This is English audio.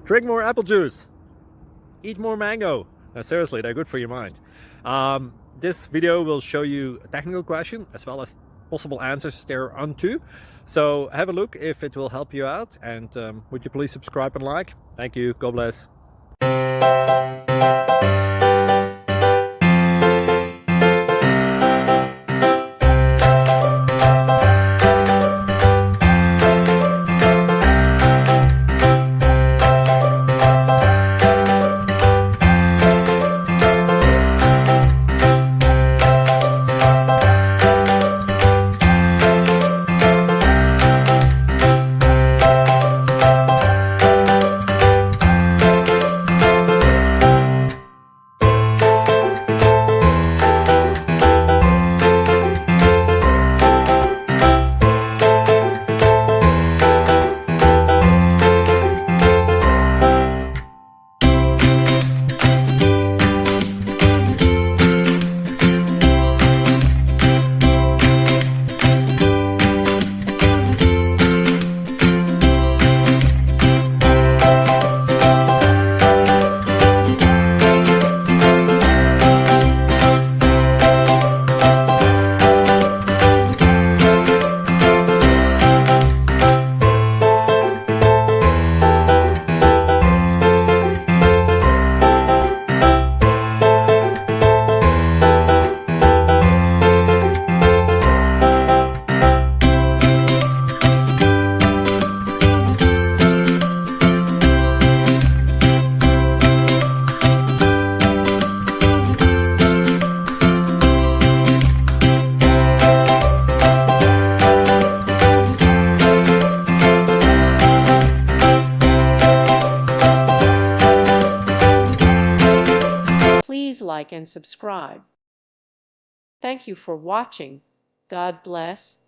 Drink more apple juice. Eat more mango. No, seriously, they're good for your mind. This video will show you a technical question as well as possible answers thereunto. So have a look if it will help you out, and would you please subscribe and like? Thank you. God bless. Please like and subscribe. Thank you for watching. God bless.